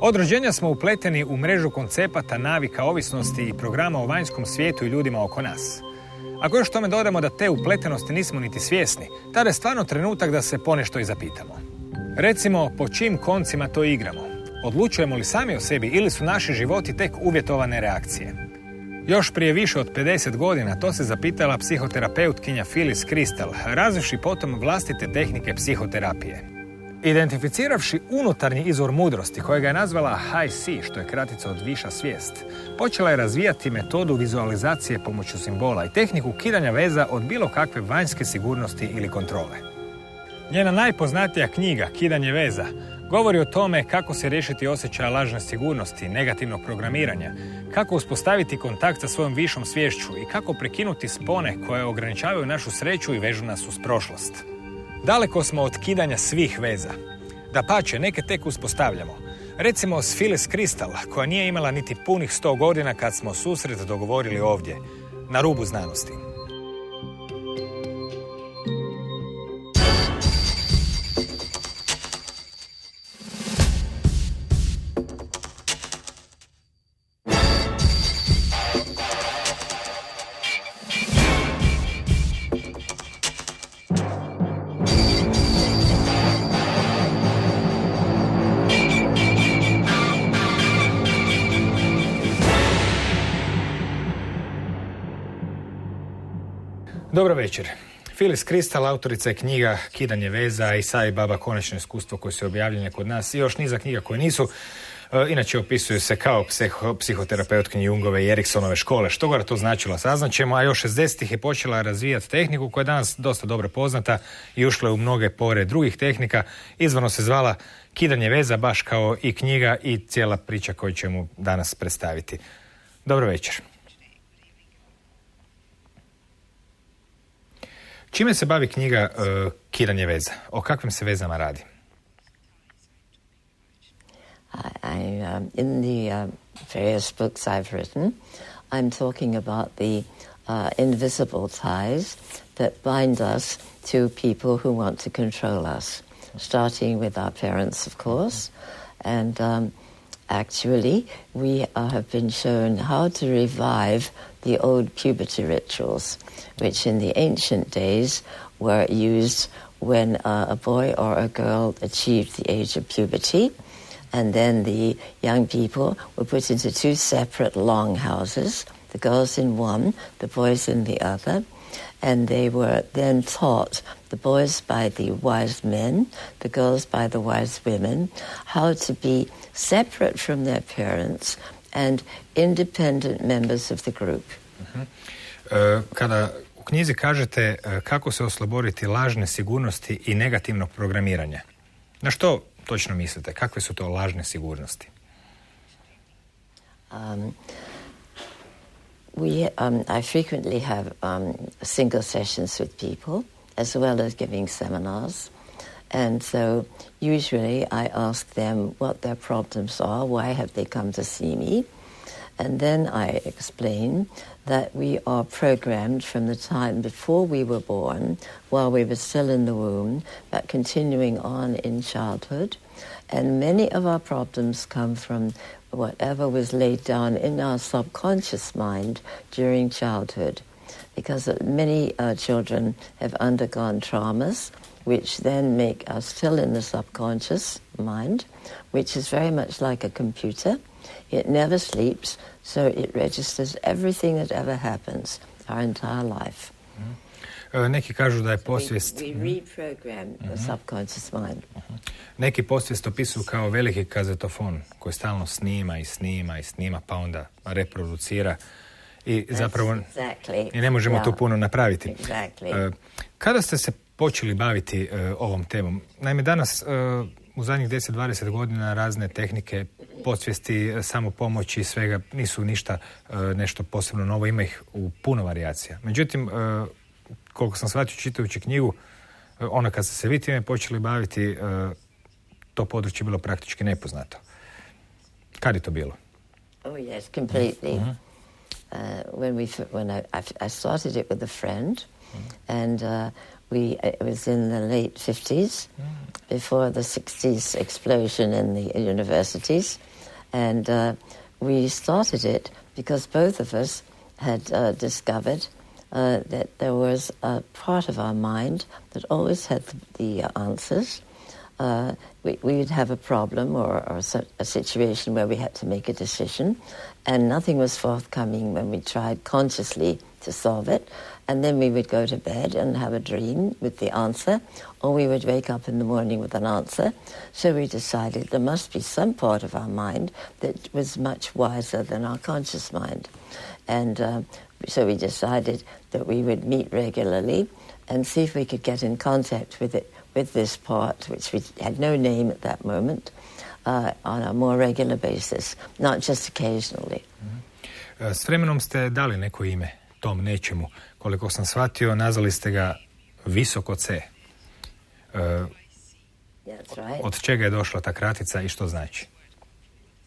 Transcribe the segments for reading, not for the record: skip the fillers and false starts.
Od rođenja smo upleteni u mrežu koncepata, navika, ovisnosti i programa o vanjskom svijetu i ljudima oko nas. Ako još tome dodamo da te upletenosti nismo niti svjesni, tada je stvarno trenutak da se ponešto i zapitamo. Recimo, po čijim koncima to igramo? Odlučujemo li sami o sebi ili su naši životi tek uvjetovane reakcije? Još prije više od 50 godina to se zapitala psihoterapeutkinja Phyllis Krystal, razvivši potom vlastite tehnike psihoterapije. Identificiravši unutarnji izvor mudrosti, kojega je nazvala High C, što je kratica od viša svijest, počela je razvijati metodu vizualizacije pomoću simbola i tehniku kidanja veza od bilo kakve vanjske sigurnosti ili kontrole. Njena najpoznatija knjiga, Kidanje veza, govori o tome kako se riješiti osjećaja lažne sigurnosti, negativnog programiranja, kako uspostaviti kontakt sa svojom višom sviješću i kako prekinuti spone koje ograničavaju našu sreću i vežu nas uz prošlost. Daleko smo od kidanja svih veza. Dapače, neke tek uspostavljamo. Recimo s Phyllis Krystal, koja nije imala niti punih 100 godina kad smo susret dogovorili ovdje, na Rubu Znanosti. Dobro večer. Phyllis Krystal, autorica je knjiga Kidanje veza i Sa i baba konačno iskustvo koje su objavljene kod nas i još niza knjiga koje nisu. Inače opisuju se kao psihoterapeutkinje Jungove i Eriksonove škole. Što god to značilo saznaćemo, a još 60-ih je počela razvijati tehniku koja je danas dosta dobro poznata i ušla je u mnoge pore drugih tehnika. Izvorno se zvala Kidanje veza, baš kao i knjiga i cijela priča koju ćemo danas predstaviti. Dobro večer. Čime se bavi knjiga Kidanje veza? O kakvim se vezama radi? In the various books I've written, I'm talking about the invisible ties that bind us to people who want to control us, starting with our parents, of course, and actually we have been shown how to revive the old puberty rituals, which in the ancient days were used when a boy or a girl achieved the age of puberty, and then the young people were put into two separate long houses, the girls in one, the boys in the other, and they were then taught, the boys by the wise men, the girls by the wise women, how to be separate from their parents and independent members of the group. Kada u knjizi kažete kako se osloboditi lažne sigurnosti i negativnog programiranja, na što točno mislite? Kakve su to lažne sigurnosti? I frequently have single sessions with people as well as giving seminars. And so usually I ask them what their problems are, why have they come to see me? And then I explain that we are programmed from the time before we were born, while we were still in the womb, but continuing on in childhood. And many of our problems come from whatever was laid down in our subconscious mind during childhood. Because many children have undergone traumas, which then make us still in the subconscious mind, which is very much like a computer. It never sleeps, so it registers everything that ever happens, our entire life. Neki kažu da je posvijest... We reprogram the subconscious mind. Neki posvijest opisuju kao veliki kazetofon koji stalno snima i snima i snima, pa onda reproducira i zapravo i ne možemo tu puno napraviti. Kada ste se počeli baviti ovom temom? Naime, danas u zadnjih 10-20 godina razne tehnike podsvijesti, samopomoći i svega nisu ništa nešto posebno novo, ima ih u puno varijacija. Međutim, koliko sam shvatio čitajući knjigu, ona kad ste se vi time počeli baviti, to područje bilo praktički nepoznato. Kad je to bilo? Oh yes, completely. When I started it with a friend, and it was in the late 50s, before the 60s explosion in the universities, And we started it because both of us had discovered that there was a part of our mind that always had the answers. We would have a problem or a situation where we had to make a decision, and nothing was forthcoming when we tried consciously to solve it. And then we would go to bed and have a dream with the answer, or we would wake up in the morning with an answer. So we decided there must be some part of our mind that was much wiser than our conscious mind. And so we decided that we would meet regularly and see if we could get in contact with it, with this part, which we had no name at that moment, on a more regular basis, not just occasionally. S vremenom ste dali neko ime tom nečemu. Koliko sam shvatio, nazvali ste ga visoko C. Right. Od čega je došla ta kratica i što znači?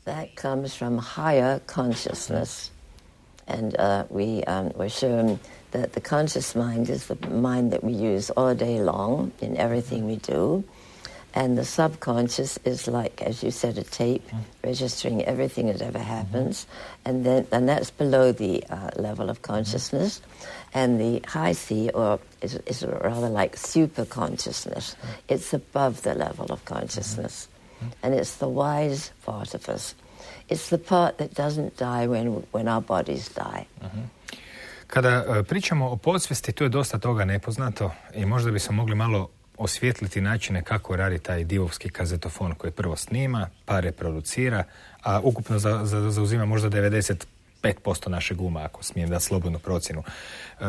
That comes from higher consciousness. And we were shown that the conscious mind is the mind that we use all day long in everything we do. And the subconscious is like, as you said, a tape registering everything that ever happens. And that's below the level of consciousness. And the high C is rather like super consciousness. It's above the level of consciousness. And it's the wise part of us. It's the part that doesn't die when our bodies die. Kada pričamo o podsvijesti, tu je dosta toga nepoznato i možda bismo mogli malo osvijetliti načine kako radi taj divovski kazetofon koji prvo snima, pa reproducira, a ukupno zauzima možda 95% našeg uma, ako smijem dati slobodnu procjenu.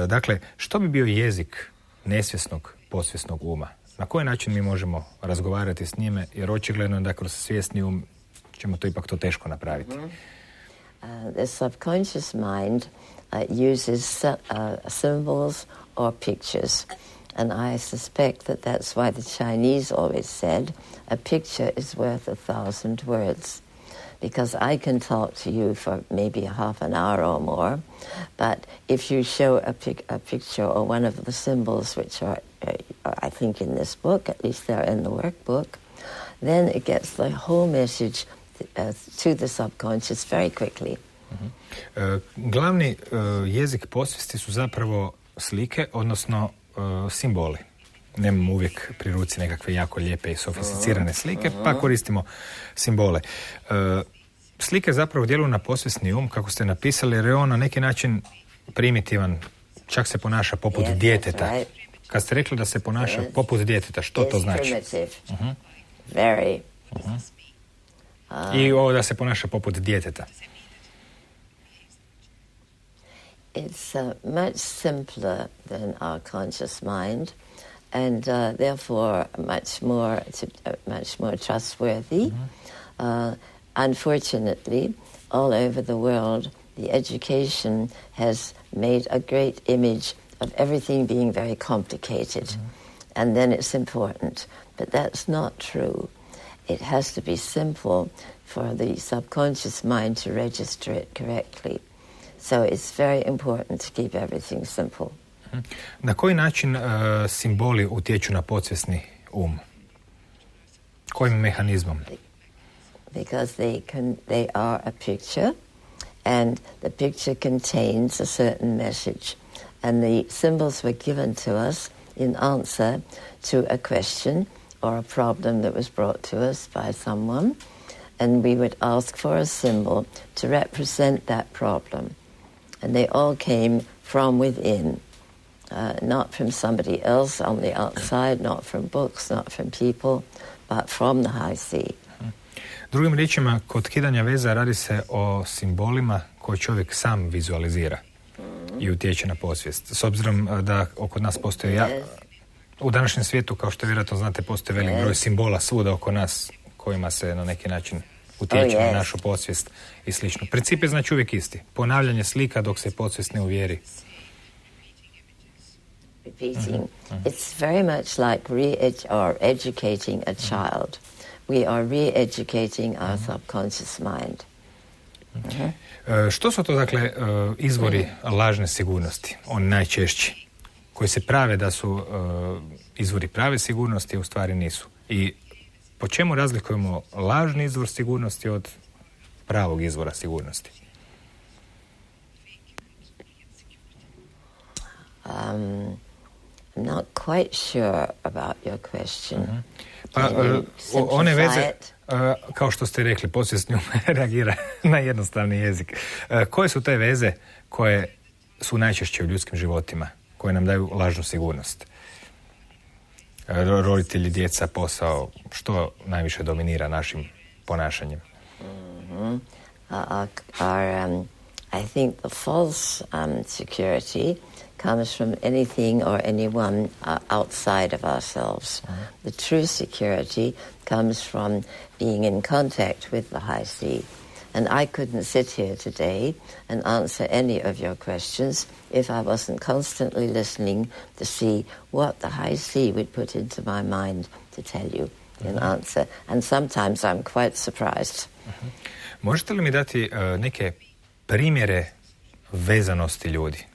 Dakle, što bi bio jezik nesvjesnog, podsvjesnog uma? Na koji način mi možemo razgovarati s njime, jer očigledno da kroz svjesni um ćemo to ipak teško napraviti. The subconscious mind uses symbols or pictures. And I suspect that that's why the Chinese always said, a picture is worth 1,000 words. Because I can talk to you for maybe half an hour or more, but if you show a picture or one of the symbols, which are, I think, in this book, at least they're in the workbook, then it gets the whole message to the subconscious very quickly. Glavni jezik podsvijesti su zapravo slike, odnosno simboli. Nemamo uvijek pri ruci nekakve jako lijepe i sofisticirane slike, pa koristimo simbole. Slike zapravo djeluju na podsvjesni um, kako ste napisali, jer je on na neki način primitivan, čak se ponaša poput djeteta. Right. Kad ste rekli da se ponaša poput djeteta, što to znači? Very. I ovo da se ponaša poput djeteta. It's much simpler than our conscious mind, and therefore much more trustworthy. Unfortunately, all over the world, the education has made a great image of everything being very complicated, and then it's important. But that's not true. It has to be simple for the subconscious mind to register it correctly. So it's very important to keep everything simple. Na koji način simboli utječu na podsvjesni um? Kojim mehanizmom? Because they are a picture, and the picture contains a certain message. And the symbols were given to us in answer to a question or a problem that was brought to us by someone. And we would ask for a symbol to represent that problem. And they all came from within, not from somebody else on the outside, not from books, not from people, but from the high sea. Drugim riječima, kod kidanja veza radi se o simbolima koje čovjek sam vizualizira i utječe na podsvijest. S obzirom da oko nas postoji u današnjem svijetu, kao što vjerojatno znate, postoji velik broj simbola svuda oko nas kojima se na neki način utječe na našu podsvijest i slično. Princip je znači uvijek isti. Ponavljanje slika dok se podsvijest ne uvjeri. Repeating. It's very much like educating a child. We are re-educating our subconscious mind. Što su to, dakle, izvori lažne sigurnosti? Oni najčešći, koji se prave da su izvori prave sigurnosti, a u stvari nisu. I po čemu razlikujemo lažni izvor sigurnosti od pravog izvora sigurnosti? I'm not quite sure about your question. Pa, one veze, kao što ste rekli, poslije s njom reagira na jednostavni jezik. Koje su te veze koje su najčešće u ljudskim životima, koje nam daju lažnu sigurnost? Roditelji, djeca, posao, što najviše dominira našim ponašanjem? I think the false security comes from anything or anyone outside of ourselves. The true security comes from being in contact with the high sea. And I couldn't sit here today and answer any of your questions if I wasn't constantly listening to see what the high sea would put into my mind to tell you an answer. And sometimes I'm quite surprised. Možete li mi dati neke primjere vezanosti ljudi?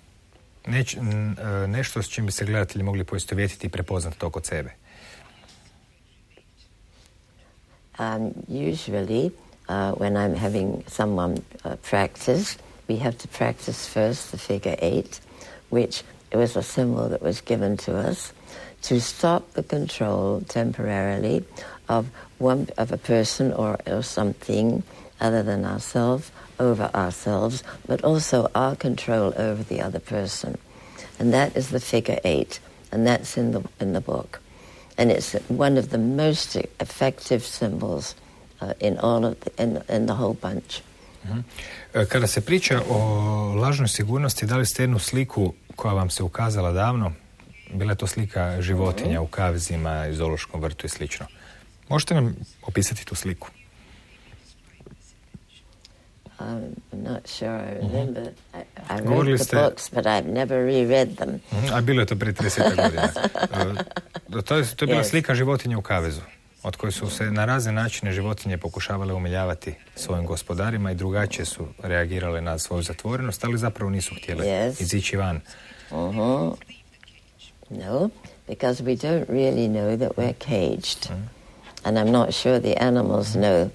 Nešto s čim bi se gledatelji mogli poistovjetiti i prepoznati to kod sebe? Usually, when I'm having someone practice, we have to practice first the figure 8, which was a symbol that was given to us to stop the control temporarily of a person or something other than ourselves, over ourselves, but also our control over the other person. And that is the figure 8, and that's in the book. And it's one of the most effective symbols in all of in the whole bunch. Kada se priča o lažnoj sigurnosti, dali ste jednu sliku koja vam se ukazala davno. Bila je to slika životinja u kavezima, zoološkom vrtu i slično. Možete nam opisati tu sliku? I'm not sure I remember. I read the books, but I've never reread them. A bilo je to prije 30 godina. To je bila slika životinja u kavezu, od koje su se na razne načine životinje pokušavale umiljavati svojim gospodarima i drugačije su reagirale na svoju zatvorenost, ali zapravo nisu htjele izići van. No, because we don't really know that we're caged. And I'm not sure the animals know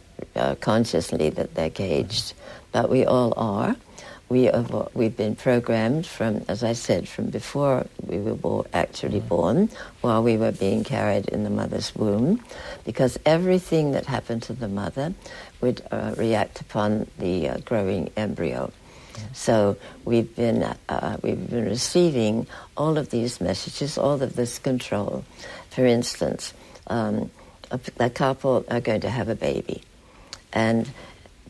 consciously that they're caged. But we all are. We've been programmed from, as I said, from before we were born, while we were being carried in the mother's womb, because everything that happened to the mother would react upon the growing embryo. So we've been receiving all of these messages, all of this control. For instance, a couple are going to have a baby, and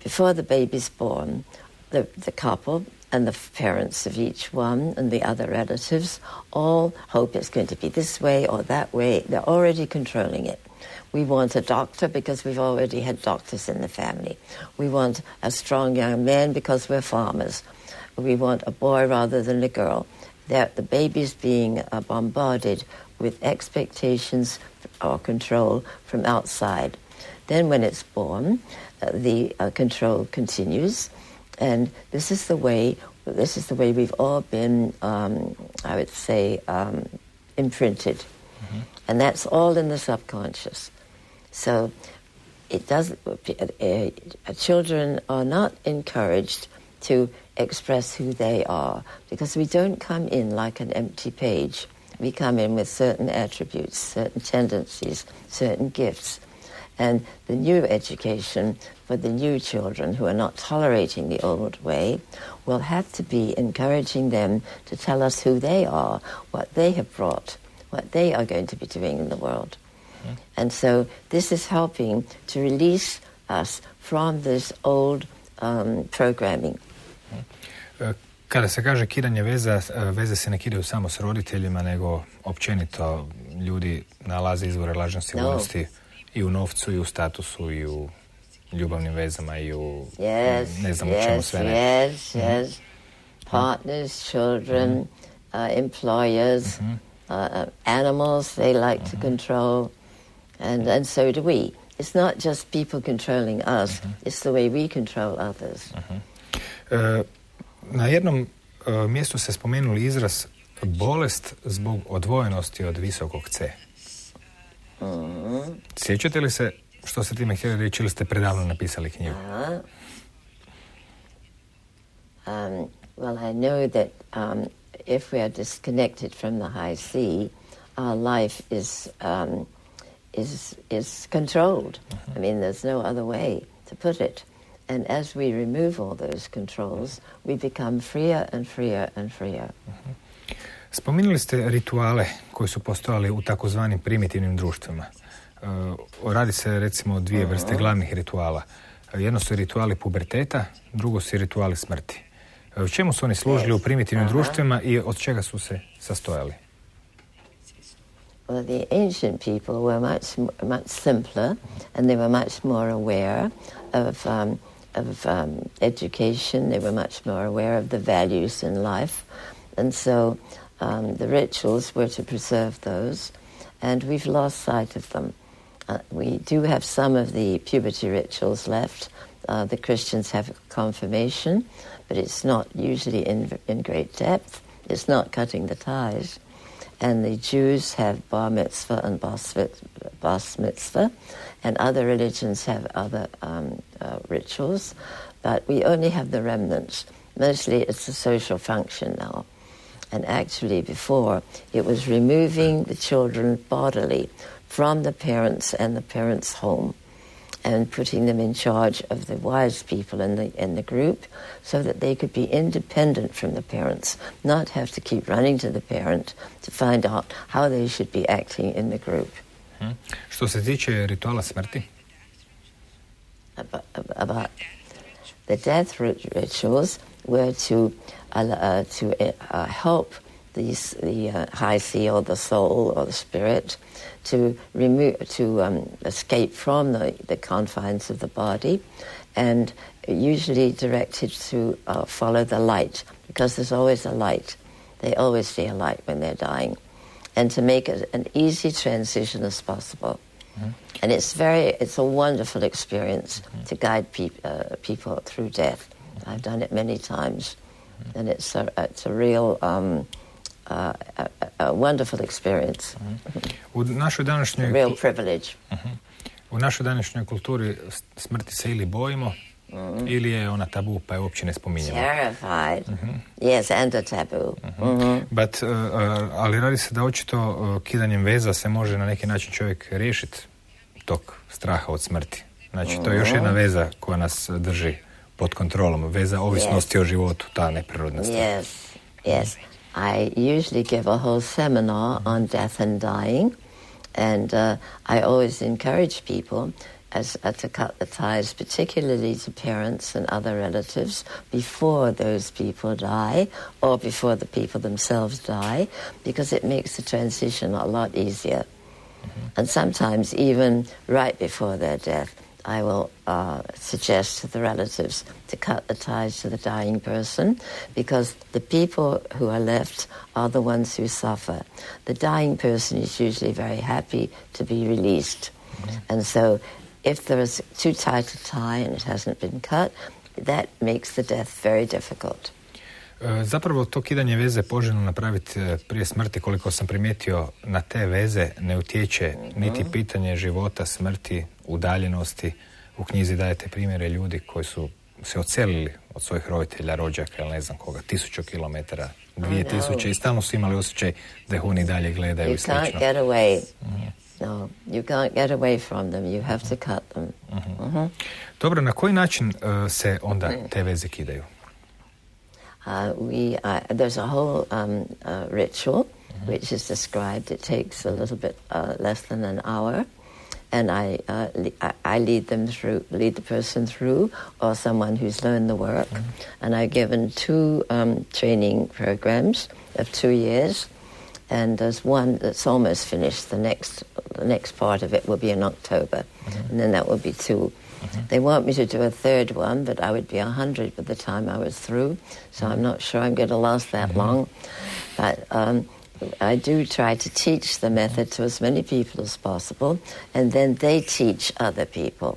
before the baby's born, the couple and the parents of each one and the other relatives all hope it's going to be this way or that way. They're already controlling it. We want a doctor because we've already had doctors in the family. We want a strong young man because we're farmers. We want a boy rather than a girl. The baby's being bombarded with expectations or control from outside. Then when it's born, the control continues, and this is the way we've all been, I would say, imprinted, and that's all in the subconscious. So it does. Children are not encouraged to express who they are because we don't come in like an empty page. We come in with certain attributes, certain tendencies, certain gifts. And the new education for the new children who are not tolerating the old way will have to be encouraging them to tell us who they are, what they have brought, what they are going to be doing in the world. And so this is helping to release us from this old programming. Kada se kaže kidanje veza, veze se ne kidaju samo s roditeljima, nego općenito ljudi nalaze izvore lažne sigurnosti i u novcu, i u statusu, i u ljubavnim vezama, i u ne znam u čemu sve ne. Yes. Partners, children, employers, animals they like to control, and so do we. It's not just people controlling us, it's the way we control others. Na jednom mjestu se spomenuli izraz bolest zbog odvojenosti od visokog C. Sjećate li se što ste time htjeli reći ili ste predavno napisali knjigu? Well, I know that if we are disconnected from the high sea, our life is controlled. I mean, there's no other way to put it. And as we remove all those controls, we become freer and freer and freer. Spominjali ste rituale koji su postojali u takozvanim primitivnim društvima. Radi se recimo o dvije vrste glavnih rituala. Jedno su rituali puberteta, drugo su rituali smrti. U čemu su oni služili u primitivnim društvima i od čega su se sastojali? Well, the ancient people were much simpler, and they were much more aware of education. They were much more aware of the values in life, and so the rituals were to preserve those, and we've lost sight of them. We do have some of the puberty rituals left. The Christians have confirmation, but it's not usually in great depth. It's not cutting the ties. And the Jews have bar mitzvah and bas mitzvah, and other religions have other rituals, but we only have the remnants. Mostly it's a social function now. And actually before, it was removing the children bodily from the parents and the parents' home and putting them in charge of the wise people in the group so that they could be independent from the parents, not have to keep running to the parent to find out how they should be acting in the group. Što se tiče rituala smrti? About the death rituals were to help the high sea or the soul or the spirit to escape from the confines of the body, and usually directed to follow the light, because there's always a light. They always see a light when they're dying, and to make it an easy transition as possible. And it's a wonderful experience to guide people through death. I've done it many times, and it's a real a wonderful experience. U našoj današnjoj real privilege. U našoj današnjoj kulturi smrti se ili bojimo, ili je ona tabu, pa je uopće ne spominjamo. Terrified. Yes, and a taboo. But, ali radi se da očito kidanjem veza se može na neki način čovjek riješiti tog straha od smrti. Znači, to je još jedna veza koja nas drži pod kontrolom. Veza ovisnosti o životu, ta neprirodna stvar. Yes. I usually give a whole seminar on death and dying, and I always encourage people to cut the ties, particularly to parents and other relatives, before those people die or before the people themselves die, because it makes the transition a lot easier. And sometimes even right before their death, I will suggest to the relatives to cut the ties to the dying person, because the people who are left are the ones who suffer. The dying person is usually very happy to be released. And so if there is too tight a tie and it hasn't been cut, that makes the death very difficult. Zapravo to kidanje veze poželjno napraviti prije smrti, koliko sam primijetio, na te veze ne utječe niti pitanje života, smrti, udaljenosti. U knjizi dajete primjere ljudi koji su se odselili od svojih roditelja, rođaka ili ne znam koga, 1000 kilometara, 2000 i stalno su imali osjećaj da ih oni dalje gledaju i slično. You can't get away. No, you can't get away from them. You have to cut them. Dobro, na koji način se onda te veze kidaju? There's a whole ritual which is described. It takes a little bit less than an hour, and I lead the person through, or someone who's learned the work. And I've given 2 training programs of 2 years, and there's one that's almost finished. The next part of it will be in October, and then that will be 2. They want me to do a 3rd one, but I would be 100 by the time I was through, so I'm not sure I'm going to last that long. But I do try to teach the method to as many people as possible, and then they teach other people.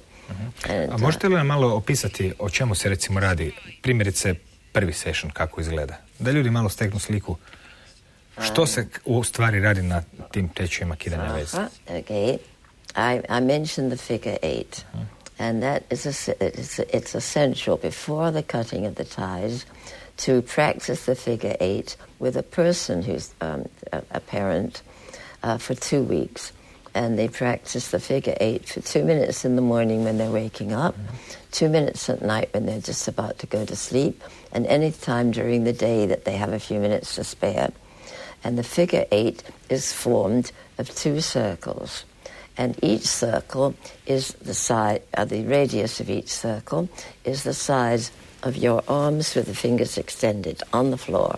A možete li nam malo opisati o čemu se recimo radi? Primjerice, prvi session, kako izgleda? Da ljudi malo steknu sliku. Što se u stvari radi na tim tečajima kidanja veze? Okay. I mentioned the figure 8. And that is it's essential before the cutting of the ties to practice the figure 8 with a person who's a parent for 2 weeks. And they practice the figure 8 for 2 minutes in the morning when they're waking up, 2 minutes at night when they're just about to go to sleep, and any time during the day that they have a few minutes to spare. And the figure 8 is formed of 2 circles. And each circle is the radius of each circle is the size of your arms with the fingers extended on the floor.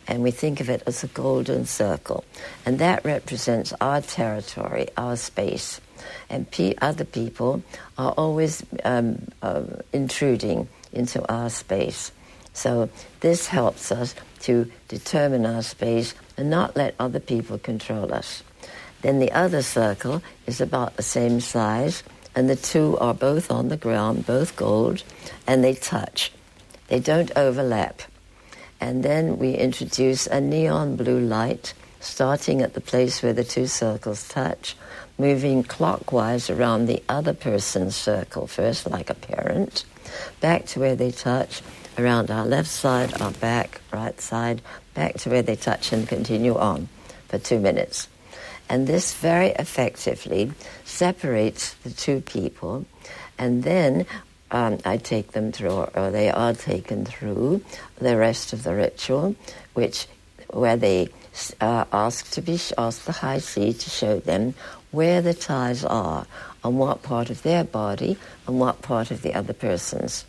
And we think of it as a golden circle. And that represents our territory, our space. And other people are always intruding into our space. So this helps us to determine our space and not let other people control us. Then the other circle is about the same size, and the 2 are both on the ground, both gold, and they touch. They don't overlap. And then we introduce a neon blue light, starting at the place where the 2 circles touch, moving clockwise around the other person's circle, first like a parent, back to where they touch, around our left side, our back, right side, back to where they touch, and continue on for 2 minutes. And this very effectively separates the 2 people, and then I take them through, or they are taken through the rest of the ritual, where they ask the high C to show them where the ties are, on what part of their body, and what part of the other person's.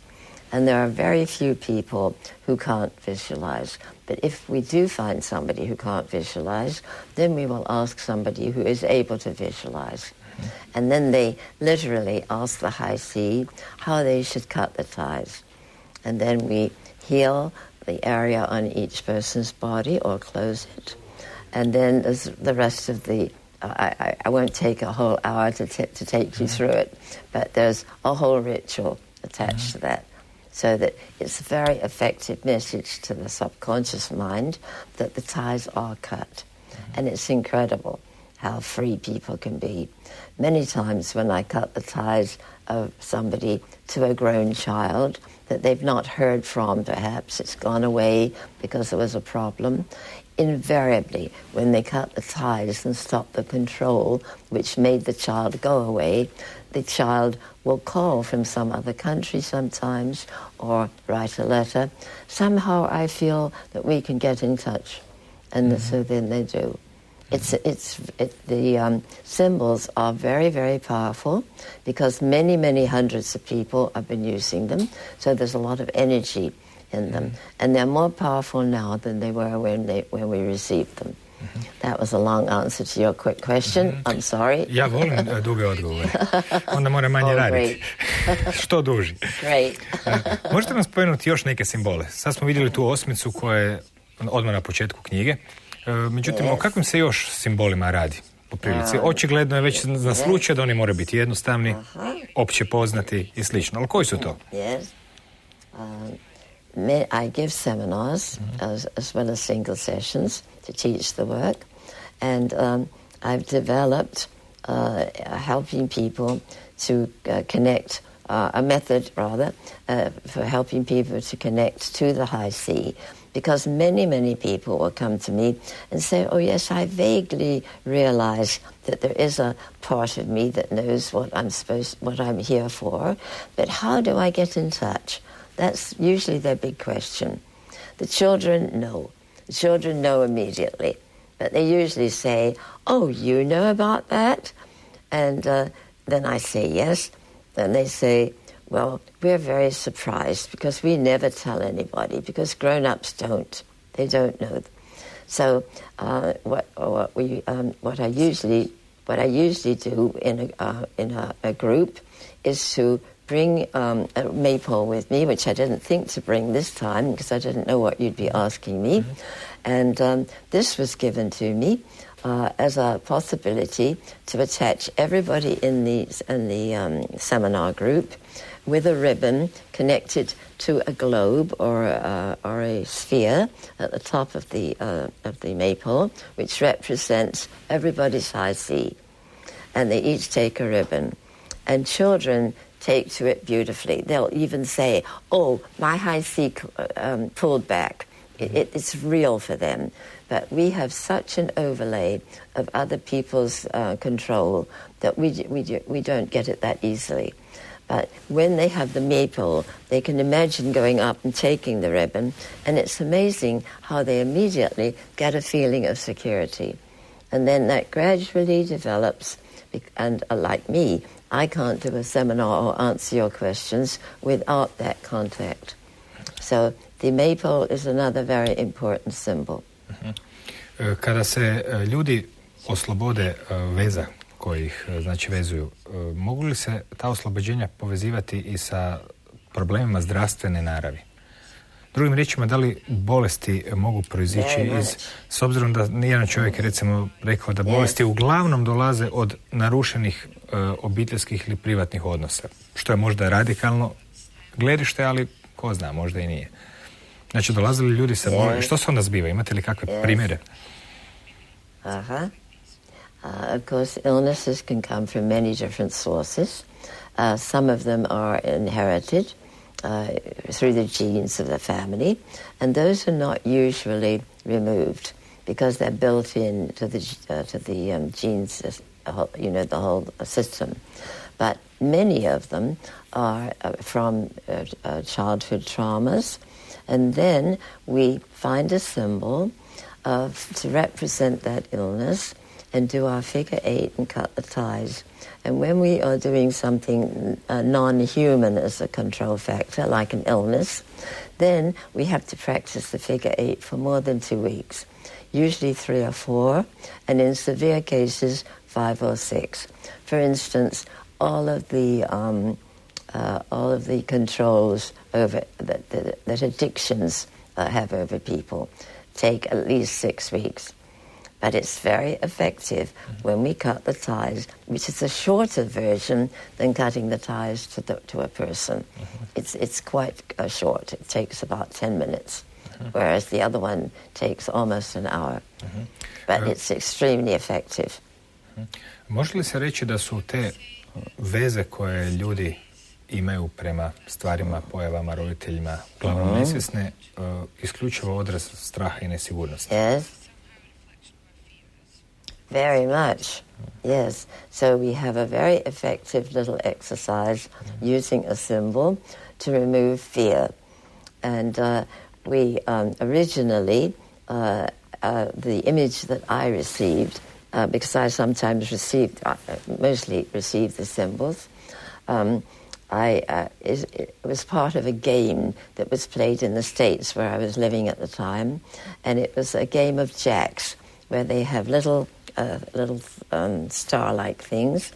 And there are very few people who can't visualize. But if we do find somebody who can't visualize, then we will ask somebody who is able to visualize. And then they literally ask the high C how they should cut the ties. And then we heal the area on each person's body or close it. And then there's the rest of the... I won't take a whole hour to take you through it, but there's a whole ritual attached to that. So that it's a very effective message to the subconscious mind that the ties are cut. And it's incredible how free people can be. Many times when I cut the ties of somebody to a grown child that they've not heard from, perhaps it's gone away because there was a problem, invariably when they cut the ties and stop the control which made the child go away, the child will call from some other country sometimes or write a letter. Somehow I feel that we can get in touch, and so then they do. The symbols are very, very powerful because many, many hundreds of people have been using them, so there's a lot of energy in them, and they're more powerful now than they were when we received them. That was a long answer to your quick question. I'm sorry. Ja volim duge odgovore. Onda mora manje raditi. Što duži. Great. Možete nam spomenuti još neke simbole? Sad smo vidjeli tu osmicu koja je odmah na početku knjige. Međutim, o kakvim se još simbolima radi po prilici? Očigledno je već na slučaj da oni moraju biti jednostavni, opće poznati i slično. Ali koji su to? Yes. I give seminars as well as single sessions to teach the work, and I've developed helping people to connect, a method rather, for helping people to connect to the high C. Because many, many people will come to me and say, oh yes, I vaguely realize that there is a part of me that knows what I'm here for, but how do I get in touch? That's usually their big question. The children know. The children know immediately. But they usually say, oh, you know about that? And then I say yes. Then they say, well, we're very surprised because we never tell anybody, because grown-ups don't. They don't know. So what I usually do in a group is to bring a maypole with me, which I didn't think to bring this time because I didn't know what you'd be asking me. And this was given to me as a possibility to attach everybody in the seminar group with a ribbon connected to a globe or a sphere at the top of the maypole, which represents everybody's high C. And they each take a ribbon. And children take to it beautifully. They'll even say, oh, my high C pulled back. It's real for them. But we have such an overlay of other people's control that we don't get it that easily. But when they have the maypole, they can imagine going up and taking the ribbon, and it's amazing how they immediately get a feeling of security. And then that gradually develops, and like me, I can't do a seminar or answer your questions without that contact. So the maypole is another very important symbol. Kada se ljudi oslobode veza koji ih znači vezuju, mogu li se ta oslobođenja povezivati i sa problemima zdravstvene naravi? Drugim riječima, da li bolesti mogu proizići s obzirom da nijedan čovjek je recimo rekao da bolesti uglavnom dolaze od narušenih obiteljskih ili privatnih odnosa, što je možda radikalno gledište, ali ko zna, možda i nije. Znači, dolazili ljudi sa bolesti. Što se onda zbiva? Imate li kakve primjere? Of course, illnesses can come from many different sources. Some of them are inherited through the genes of the family, and those are not usually removed because they're built into the genes, the whole system. But many of them are from childhood traumas, and then we find a symbol to represent that illness and do our figure 8 and cut the ties. And when we are doing something non-human as a control factor, like an illness, then we have to practice the figure 8 for more than 2 weeks, usually 3 or 4, and in severe cases, 5 or 6. For instance, all of the controls over that addictions have over people take at least 6 weeks. But it's very effective when we cut the ties, which is a shorter version than cutting the ties to a person. It's quite short. It takes about 10 minutes, whereas the other one takes almost an hour. But it's extremely effective. Može li se reći da su te veze koje ljudi imaju prema stvarima, pojavama, roditeljima, uglavnom nesvjesne, isključivo odraz straha i nesigurnosti? Yes. Very much, yes. So we have a very effective little exercise using a symbol to remove fear. And we originally, the image that I received, because I sometimes mostly received the symbols, it was part of a game that was played in the States where I was living at the time. And it was a game of jacks where they have little star-like things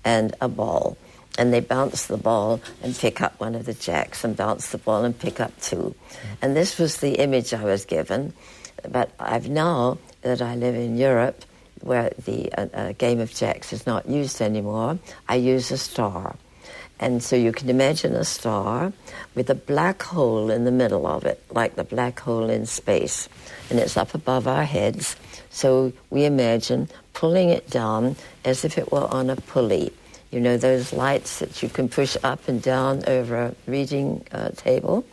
and a ball. And they bounce the ball and pick up one of the jacks and bounce the ball and pick up 2. And this was the image I was given. But I've now that I live in Europe, where the game of jacks is not used anymore, I use a star. And so you can imagine a star with a black hole in the middle of it, like the black hole in space. And it's up above our heads. So we imagine pulling it down as if it were on a pulley. You know, those lights that you can push up and down over a reading table.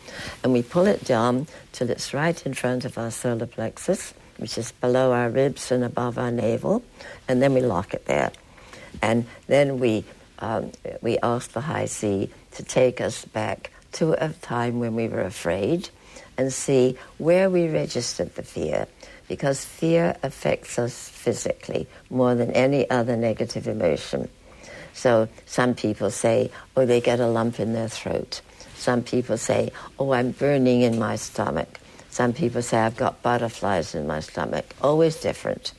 And we pull it down till it's right in front of our solar plexus, which is below our ribs and above our navel. And then we lock it there. And then we ask the high C to take us back to a time when we were afraid and see where we registered the fear, because fear affects us physically more than any other negative emotion. So some people say, oh, they get a lump in their throat. Some people say, oh, I'm burning in my stomach. Some people say, I've got butterflies in my stomach. Always different.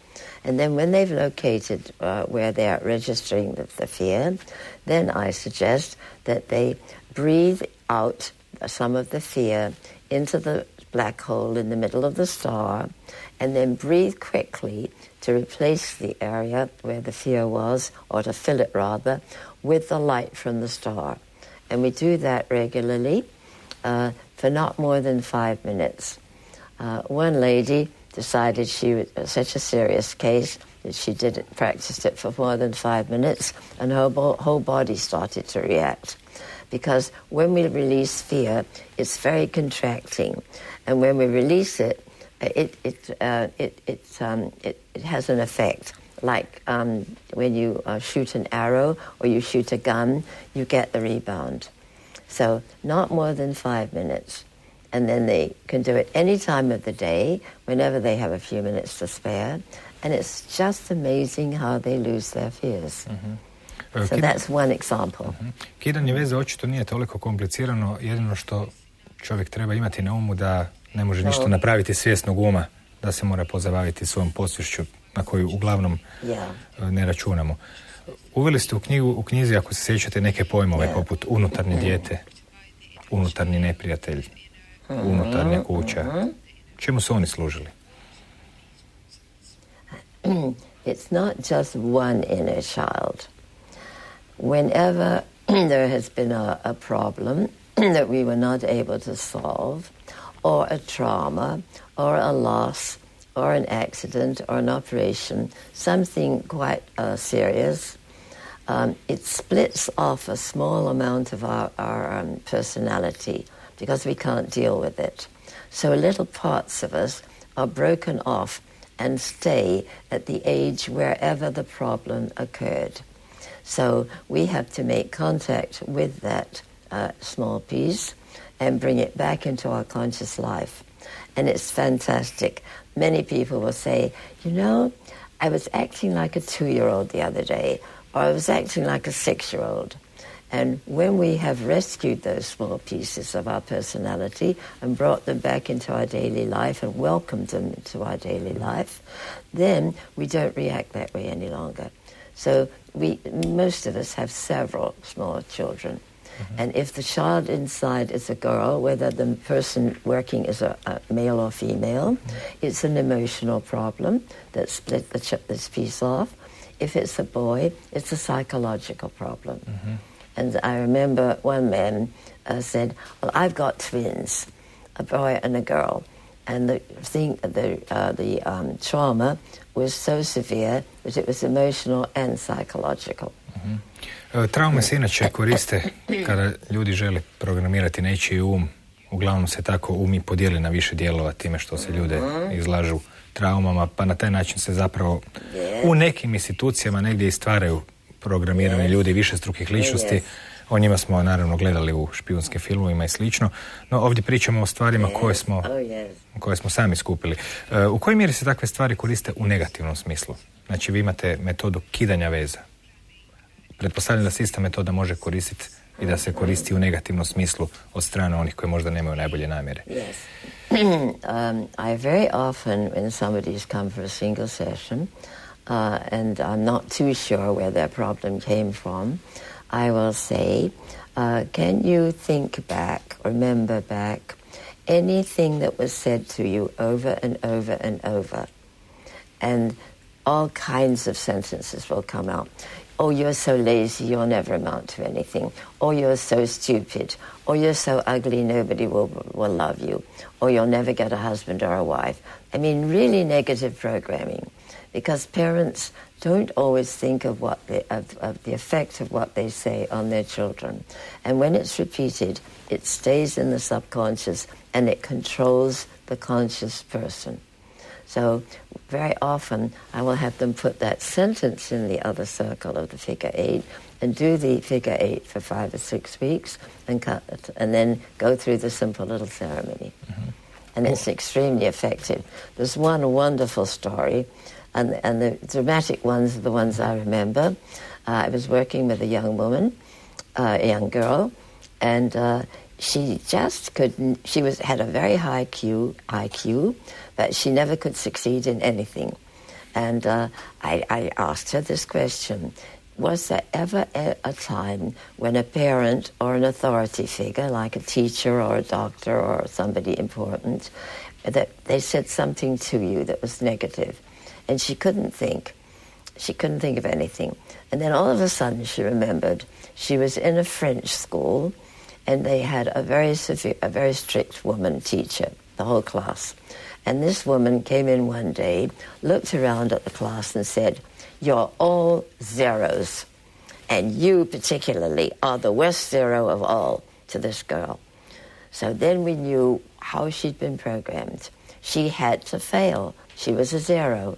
And then when they've located where they're registering the fear, then I suggest that they breathe out some of the fear into the black hole in the middle of the star, and then breathe quickly to replace the area where the fear was, or to fill it rather, with the light from the star. And we do that regularly for not more than 5 minutes. One lady decided she was such a serious case that she practiced it for more than 5 minutes, and her whole body started to react. because when we release fear, it's very contracting, and when we release it, it has an effect. Like when you shoot an arrow or you shoot a gun, you get the rebound. So not more than 5 minutes. And then they can do it any time of the day, whenever they have a few minutes to spare. And it's just amazing how they lose their fears. So that's one example. Kidanje veza očito nije toliko komplicirano, jedino što čovjek treba imati na umu da ne može ništa napraviti svjesnog uma, da se mora pozabaviti svojom podsvješću na koju uglavnom ne računamo. Uveli ste u knjizi, ako se sjećate, neke pojmove poput unutarnje dijete, unutarnji neprijatelj, unutarnja kuća. Čemu su oni služili? It's not just one inner child. Whenever there has been a problem that we were not able to solve, or a trauma, or a loss, or an accident, or an operation, something quite serious, it splits off a small amount of our personality because we can't deal with it. So little parts of us are broken off and stay at the age wherever the problem occurred. So we have to make contact with that small piece and bring it back into our conscious life. And it's fantastic. Many people will say, you know, I was acting like a 2-year-old the other day, or I was acting like a 6-year-old. And when we have rescued those small pieces of our personality and brought them back into our daily life and welcomed them into our daily life, then we don't react that way any longer. So most of us have several small children. And if the child inside is a girl, whether the person working is a male or female, it's an emotional problem that split this piece off. If it's a boy, it's a psychological problem. And I remember one man said, well, I've got twins, a boy and a girl. And the trauma was so severe that it was emotional and psychological. Traume se inače koriste kada ljudi žele programirati nečiji um. Uglavnom se tako umi podijeli na više dijelova time što se ljude izlažu traumama, pa na taj način se zapravo u nekim institucijama negdje i stvaraju programirani ljudi višestrukih ličnosti. O njima smo naravno gledali u špijunskim filmovima i slično, no ovdje pričamo o stvarima koje smo sami skupili. U kojoj mjeri se takve stvari koriste u negativnom smislu? Znači vi imate metodu kidanja veza. Pretpostavljam da se ista metoda može koristiti i da se koristi u negativnom smislu od strane onih koji možda nemaju najbolje namjere. I very often, when somebody's come for a single session, and I'm not too sure where their problem came from, I will say, can you think back, remember back, anything that was said to you over and over and over? And all kinds of sentences will come out. Oh, you're so lazy, you'll never amount to anything. Or you're so stupid. Or you're so ugly, nobody will love you. Or you'll never get a husband or a wife. I mean, really negative programming. Because parents don't always think of of the effect of what they say on their children. And when it's repeated, it stays in the subconscious and it controls the conscious person. So very often I will have them put that sentence in the other circle of the figure 8 and do the figure 8 for 5 or 6 weeks and cut it, and then go through the simple little ceremony. And it's extremely effective. There's one wonderful story, and the dramatic ones are the ones I remember. I was working with a young woman, a young girl, and she just couldn't. She had a very high IQ, but she never could succeed in anything. And I asked her this question: was there ever a time when a parent or an authority figure, like a teacher or a doctor or somebody important, that they said something to you that was negative? And she couldn't think. She couldn't think of anything. And then all of a sudden she remembered she was in a French school, and they had a very strict woman teacher, the whole class. And this woman came in one day, looked around at the class and said, "You're all zeros. and you particularly are the worst zero of all to this girl. So then we knew how she'd been programmed. She had to fail. She was a zero,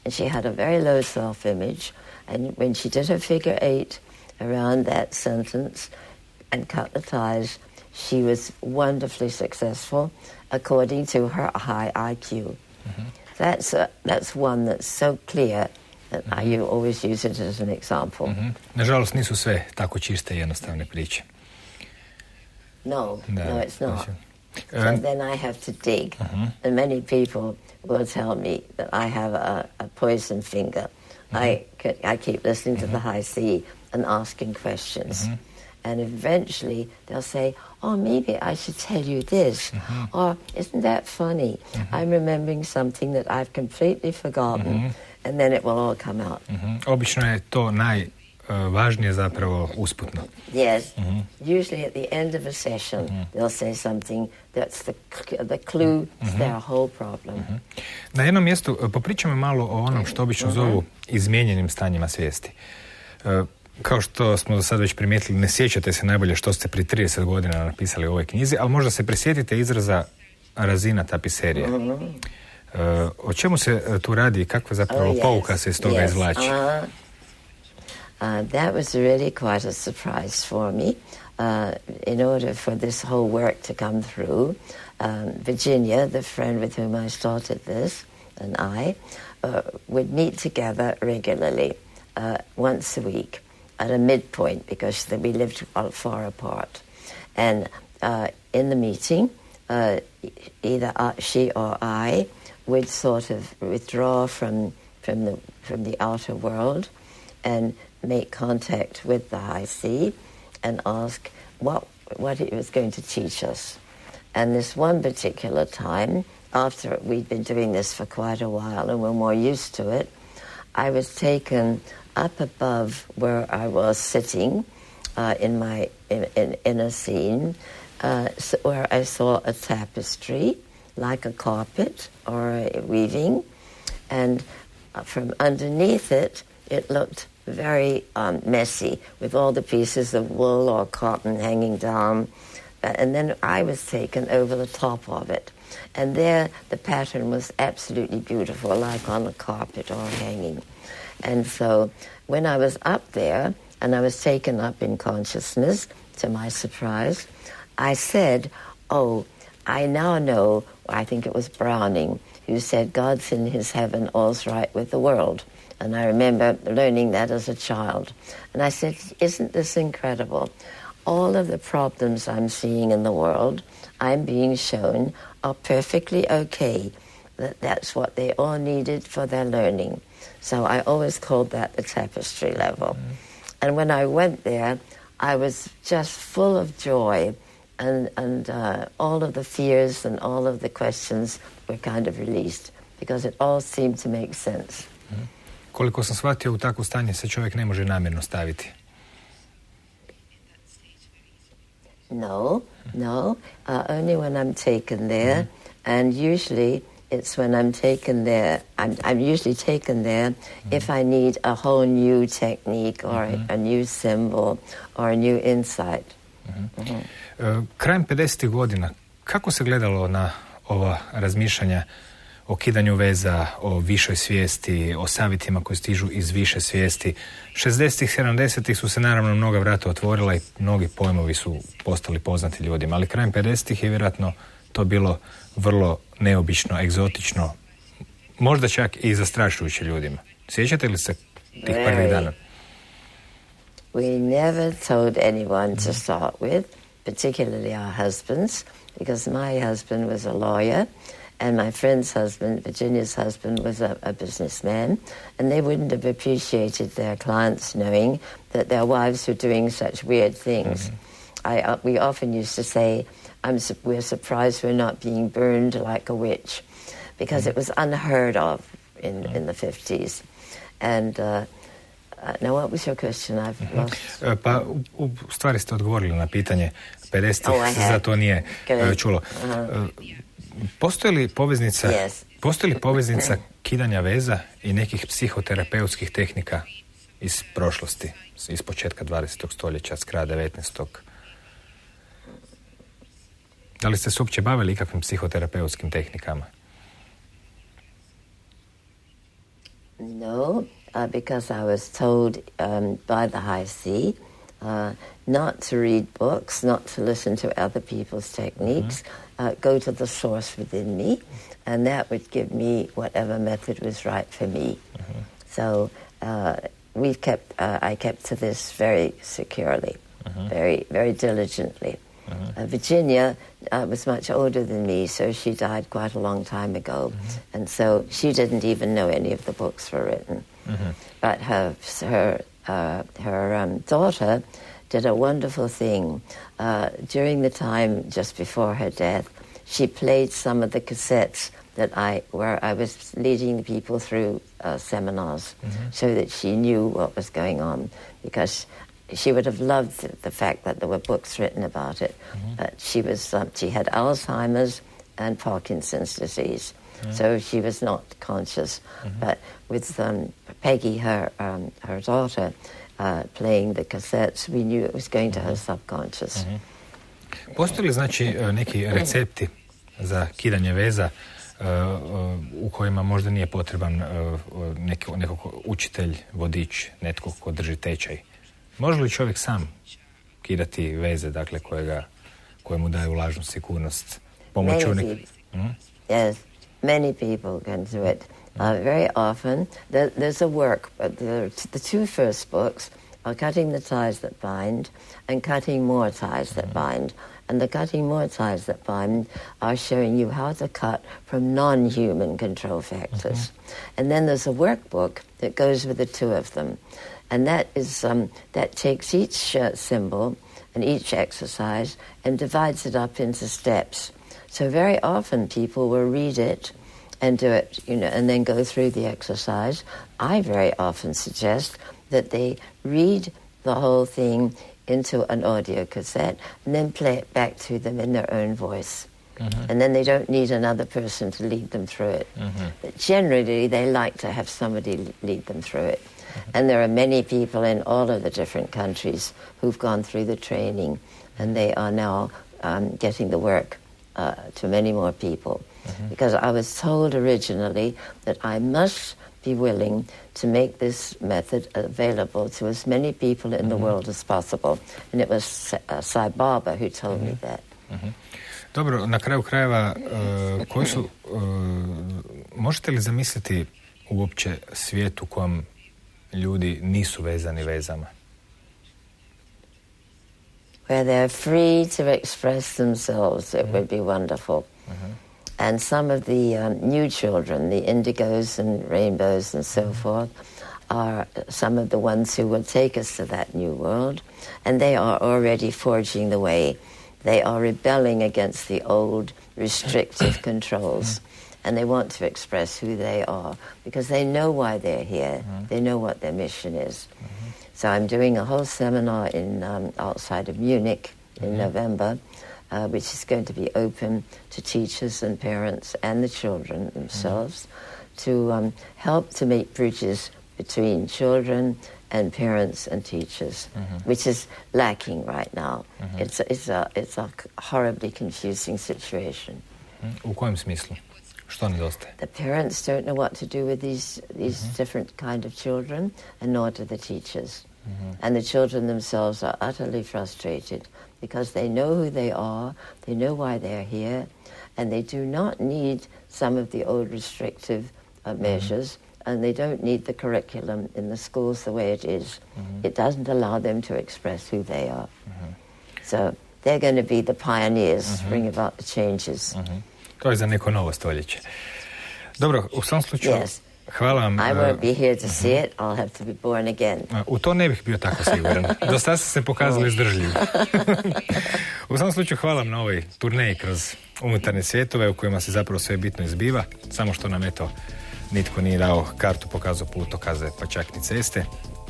and she had a very low self-image. And when she did her figure 8 around that sentence and cut the ties, she was wonderfully successful according to her high IQ. Mm-hmm. That's one that's so clear that you always use it as an example. Mm-hmm. Nažalost, nisu sve tako čiste i jednostavne priče. No, it's not. So then I have to dig. And many people will tell me that I have a poison finger. I keep listening to the high C and asking questions. And eventually they'll say, oh, maybe I should tell you this. Or, isn't that funny? I'm remembering something that I've completely forgotten. And then it will all come out. Obično je to najvažnije zapravo usputno. Yes. Usually at the end of a session they'll say something that's the clue to their whole problem. Na jednom mjestu popričamo malo o onom što obično zovu izmijenjenim stanjima svijesti. Kao što smo do sad već primijetili, ne sjećate se najbolje što ste prije 30 godina napisali u ovoj knjizi, ali možda se prisjetite izraza razina tapiserije. O čemu se tu radi i kakva zapravo pouka se iz toga izvlači? That was really quite a surprise for me. In order for this whole work to come through, Virginia, the friend with whom I started this, and I, would meet together regularly, once a week, at a midpoint, because we lived far apart. And in the meeting, either she or I would sort of withdraw from the outer world and make contact with the high C and ask what it was going to teach us. And this one particular time, after we'd been doing this for quite a while and were more used to it, I was taken up above where I was sitting in a scene where I saw a tapestry like a carpet or a weaving, and from underneath it looked very messy, with all the pieces of wool or cotton hanging down. And then I was taken over the top of it. And there the pattern was absolutely beautiful, like on a carpet or hanging. And so when I was up there, and I was taken up in consciousness, to my surprise, I said, oh, I now know, I think it was Browning, who said, God's in his heaven, all's right with the world. And I remember learning that as a child. And I said, isn't this incredible? All of the problems I'm seeing in the world, I'm being shown, are perfectly okay. That's what they all needed for their learning. So I always called that the tapestry level. And when I went there, I was just full of joy. And all of the fears and all of the questions were kind of released, because it all seemed to make sense. Koliko sam shvatio, u takvo stanje se čovjek ne može namjerno staviti. No. Only when I'm taken there, and usually it's when I'm taken there. I'm usually taken there if I need a whole new technique or a new symbol or a new insight. Krajem 50. godina, kako se gledalo na ova razmišljanja o kidanju veza, o višoj svijesti, o savjetima koji stižu iz više svijesti? 60-ih, 70-ih su se naravno mnoga vrata otvorila i mnogi pojmovi su postali poznati ljudima, ali krajem 50-ih je vjerojatno to bilo vrlo neobično, egzotično, možda čak i zastrašujuće ljudima. Sjećate li se tih prvih dana? We never told anyone to start with, particularly our husbands, because my husband was a lawyer, and my friend's husband, Virginia's husband, was a businessman, and they wouldn't have appreciated their clients knowing that their wives were doing such weird things. We often used to say, we're surprised we're not being burned like a witch, because it was unheard of in the 50s. And now what was your question? I've lost. Pa u stvari ste odgovorili na pitanje 50-ih, za to nije čulo. Postoji li poveznica kidanja veza i nekih psihoterapeutskih tehnika iz prošlosti, iz početka 20. stoljeća, s kraja 19. Da li ste se uopće bavili ikakvim psihoterapeutskim tehnikama? No, because I was told by the high sea not to read books, not to listen to other people's techniques, go to the source within me, and that would give me whatever method was right for me. So I kept to this very securely, very, very diligently. Virginia was much older than me, so she died quite a long time ago, and so she didn't even know any of the books were written. But her daughter did a wonderful thing. During the time just before her death, she played some of the cassettes where I was leading the people through seminars, so that she knew what was going on, because she would have loved the fact that there were books written about it. She had Alzheimer's and Parkinson's disease, so she was not conscious. But with Peggy, her daughter, playing the cassettes, we knew it was going to her subconscious. Postoji li znači neki recepti za kidanje veza u kojima možda nije potreban neko učitelj, vodič, netko ko drži tečaj? Može li čovjek sam kidati veze, dakle, koje mu daju lažnu sigurnost pomoću Yes, many people can do it. Very often, there's a work, but the two first books are Cutting the Ties That Bind and Cutting More Ties That Bind. And the Cutting More Ties That Bind are showing you how to cut from non-human control factors. And then there's a workbook that goes with the two of them. And that is that takes each symbol and each exercise and divides it up into steps. So very often people will read it and do it, and then go through the exercise. I very often suggest that they read the whole thing into an audio cassette and then play it back to them in their own voice. And then they don't need another person to lead them through it. But generally, they like to have somebody lead them through it. And there are many people in all of the different countries who've gone through the training, and they are now getting the work to many more people. Because I was told originally that I must be willing to make this method available to as many people in the world as possible. And it was Sai Baba who told me that. Dobro, na kraju krajeva, koji su, možete li zamisliti uopće svijet u kojem ljudi nisu vezani vezama? Where they're free to express themselves, it would be wonderful. And some of the new children, the indigos and rainbows and so forth, are some of the ones who will take us to that new world, and they are already forging the way. They are rebelling against the old restrictive controls, and they want to express who they are, because they know why they're here. They know what their mission is. So I'm doing a whole seminar outside of Munich in November, which is going to be open to teachers and parents and the children themselves, to help to make bridges between children and parents and teachers, which is lacking right now. It's a horribly confusing situation. U kojem smislu? Što nedostaje? The parents don't know what to do with these different kind of children, and nor do the teachers. And the children themselves are utterly frustrated because they know who they are, they know why they're here, and they do not need some of the old restrictive measures, and they don't need the curriculum in the schools the way it is. It doesn't allow them to express who they are. So they're going to be the pioneers, bring about the changes. To je za neko novo stoljeće. Dobro, u svom slučaju, hvala vam. I won't be here to see it, I'll have to be born again. U to ne bih bio tako siguran. Do sada ste se pokazali izdržljivi. U svom slučaju, hvala vam na ovoj turneji kroz unutarnje svjetove u kojima se zapravo sve bitno izbiva, samo što nam nitko nije dao kartu, pokazao putokaze, pa čak ni ceste.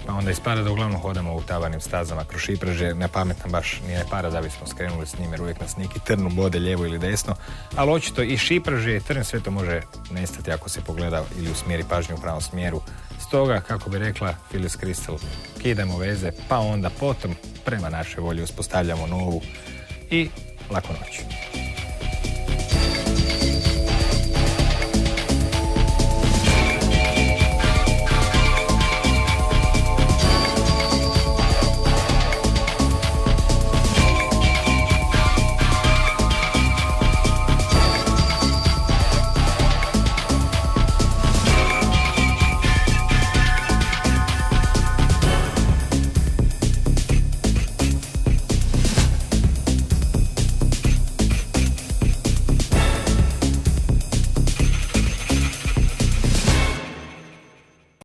Pa onda ispada da uglavnom hodamo u tabanim stazama kroz šipraže, ne pametno baš nije para da bismo skrenuli s njim, jer uvijek nas neki trn bode lijevo ili desno, ali očito i šipraže i trn, sve to može nestati ako se pogleda ili usmjeri pažnju u pravom smjeru Stoga, kako bi rekla Phyllis Krystal, kidamo veze, pa onda potom prema našoj volji uspostavljamo novu i laku noć.